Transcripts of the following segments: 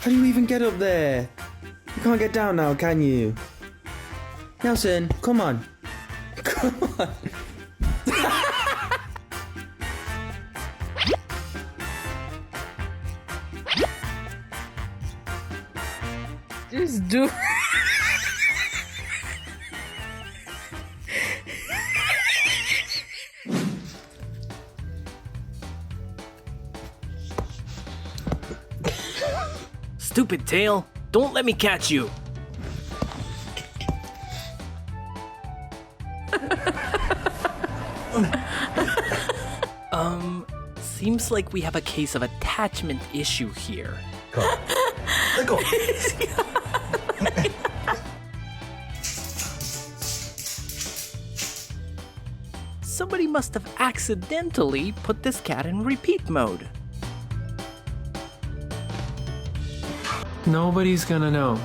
How do you even get up there? You can't get down now, can you? Nelson, come on. Come on. Just do. Stupid tail, don't let me catch you. Seems like we have a case of attachment issue here. Come. Let go. Somebody must have accidentally put this cat in repeat mode. Nobody's gonna know.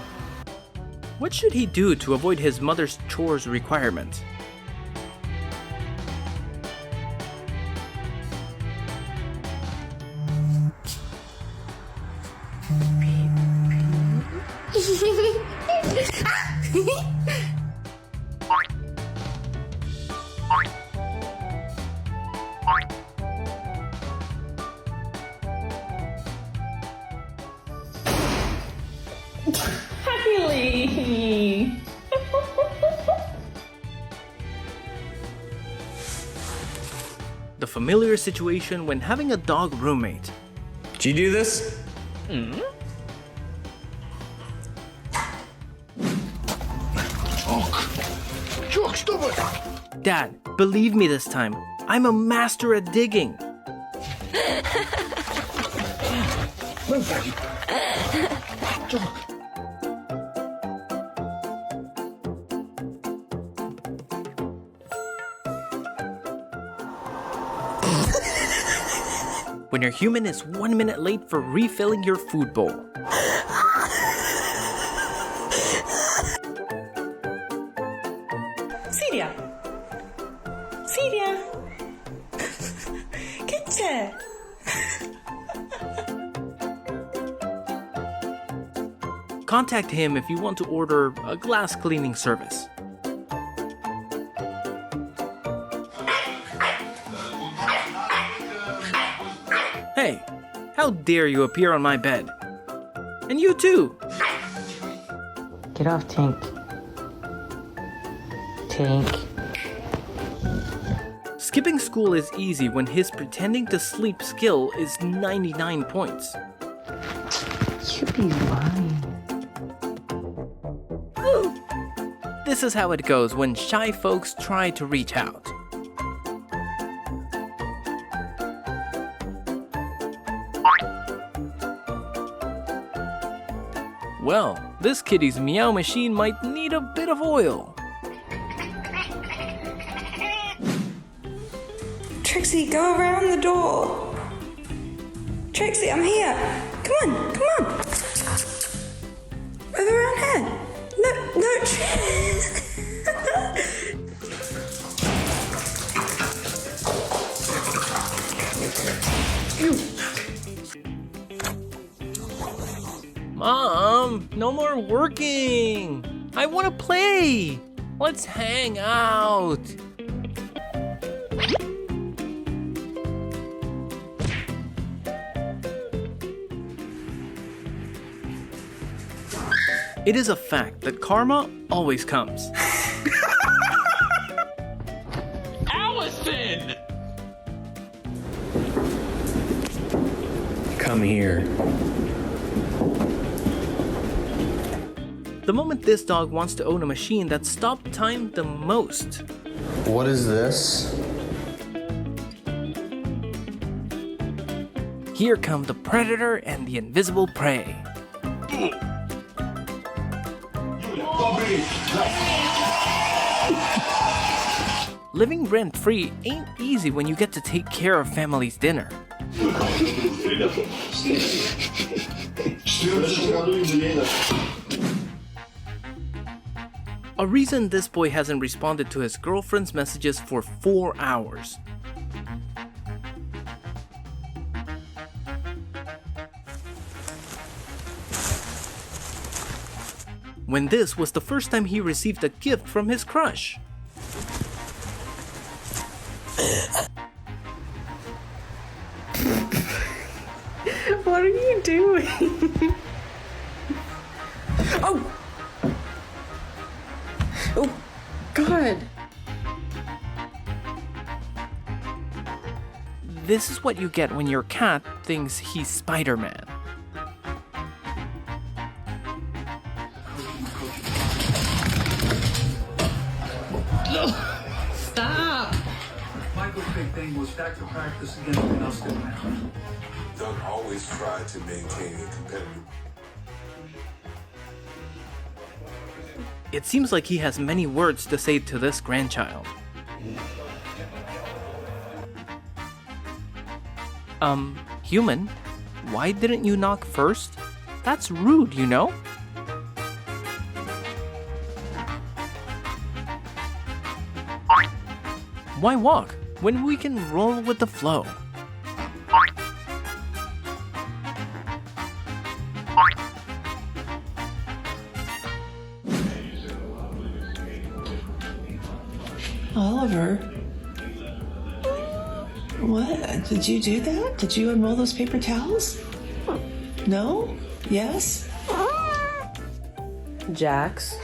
What should he do to avoid his mother's chores requirement? Happily. The familiar situation when having a dog roommate. Did you do this? Jock, stop it! Dad, believe me this time. I'm a master at digging. Move, Maggie. Jock. When your human is 1 minute late for refilling your food bowl. Celia. Celia. Gdzie? Contact him if you want to order a glass cleaning service. Hey, how dare you appear on my bed? And you too! Get off, Tink. Tink. Skipping school is easy when his pretending to sleep skill is 99 points. You be lying. This is how it goes when shy folks try to reach out. Well, this kitty's meow machine might need a bit of oil. Trixie, go around the door. Trixie, I'm here. Come on, come on. Move around here. No, Mom, no more working. I want to play. Let's hang out. It is a fact that karma always comes. Allison! Come here. The moment this dog wants to own a machine that stopped time the most. What is this? Here come the predator and the invisible prey. Living rent-free ain't easy when you get to take care of family's dinner. A reason this boy hasn't responded to his girlfriend's messages for 4 hours. when this was the first time he received a gift from his crush. What are you doing? Oh! Oh, God. This is what you get when your cat thinks he's Spider-Man. Stop! Michael's big thing was back to practice and get everything else didn't matter. Doug always tried to maintain a competitive. It seems like he has many words to say to this grandchild. Human, why didn't you knock first? That's rude, you know? Why walk when we can roll with the flow? Oliver, what? Did you do that? Did you unroll those paper towels? No? Yes? Jax,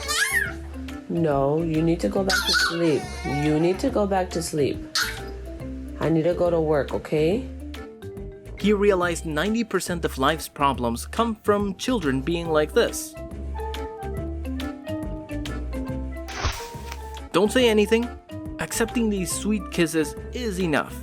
no, you need to go back to sleep. You need to go back to sleep. I need to go to work, okay? He realized 90% of life's problems come from children being like this. Don't say anything. Accepting these sweet kisses is enough.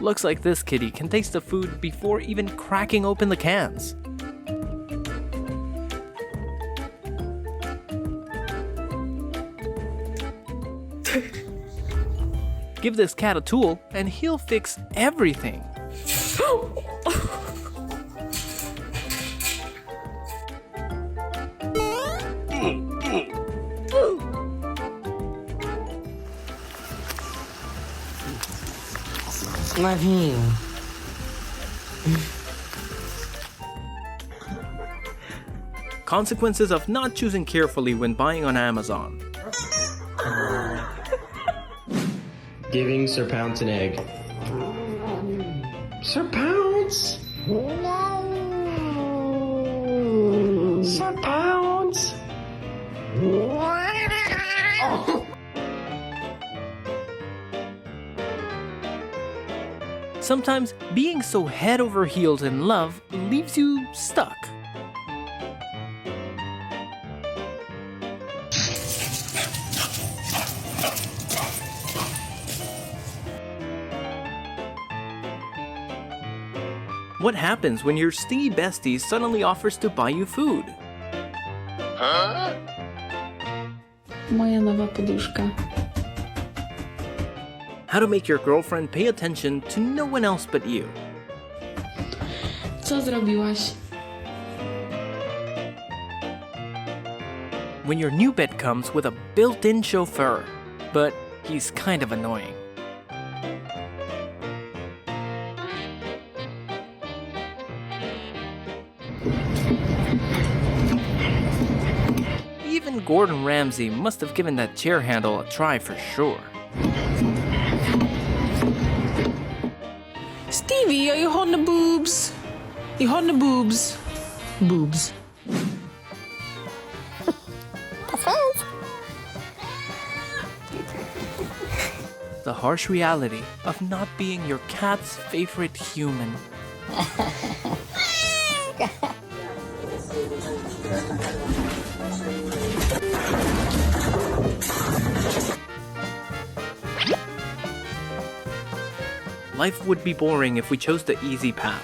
Looks like this kitty can taste the food before even cracking open the cans. Give this cat a tool and he'll fix everything. Marvin. Consequences of not choosing carefully when buying on Amazon. Giving Sir Pounce an egg. Sir Pounce? Sir Pounce? Sometimes being so head over heels in love leaves you stuck. What happens when your stingy bestie suddenly offers to buy you food? Moja nowa poduszka. How to make your girlfriend pay attention to no one else but you. Co zrobiłaś? When your new bed comes with a built-in chauffeur, but he's kind of annoying. Even Gordon Ramsay must have given that chair handle a try for sure. Stevie, are you holding the boobs? You holding the boobs? Boobs. The harsh reality of not being your cat's favorite human. Life would be boring if we chose the easy path.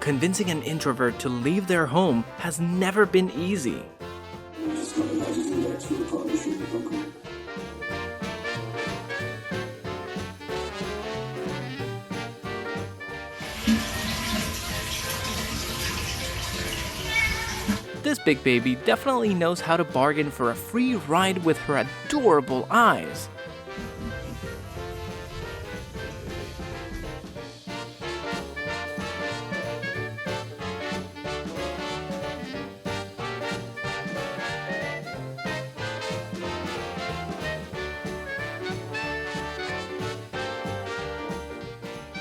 Convincing an introvert to leave their home has never been easy. This big baby definitely knows how to bargain for a free ride with her adorable eyes.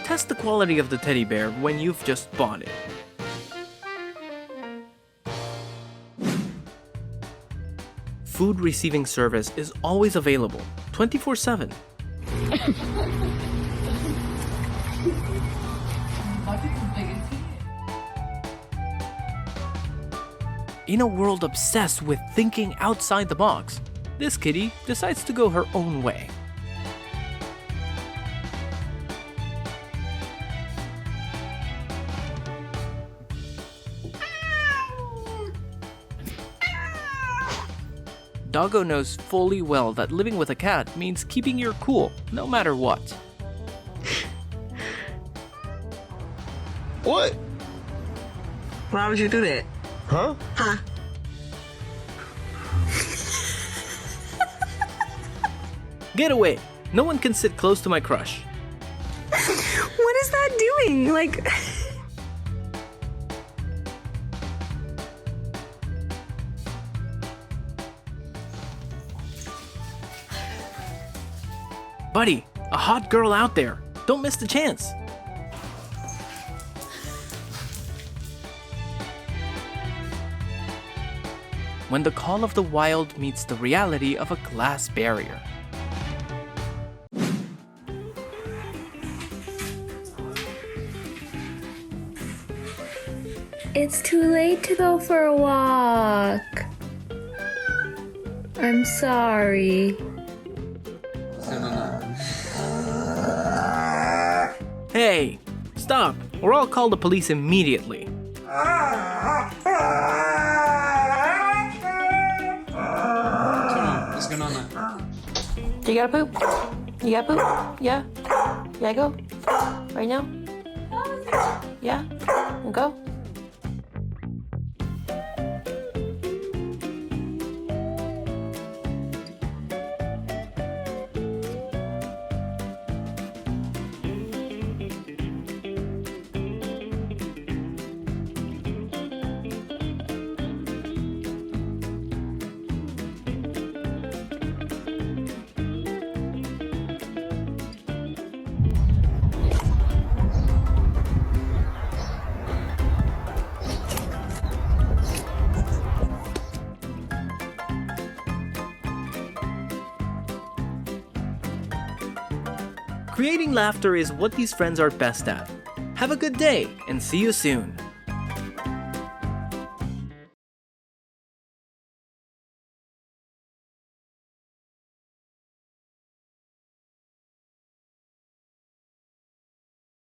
Test the quality of the teddy bear when you've just bought it. Food receiving service is always available, 24/7. In a world obsessed with thinking outside the box, this kitty decides to go her own way. Doggo knows fully well that living with a cat means keeping your cool, no matter what. What? Why would you do that? Huh? Huh? Get away! No one can sit close to my crush. What is that doing? Like... Buddy, a hot girl out there. Don't miss the chance. When the call of the wild meets the reality of a glass barrier. It's too late to go for a walk. I'm sorry. Hey, stop, or I'll call the police immediately. What's going on now? You gotta poop? You gotta poop? Yeah? You gotta go? Right now? Yeah? Go? Creating laughter is what these friends are best at. Have a good day and see you soon.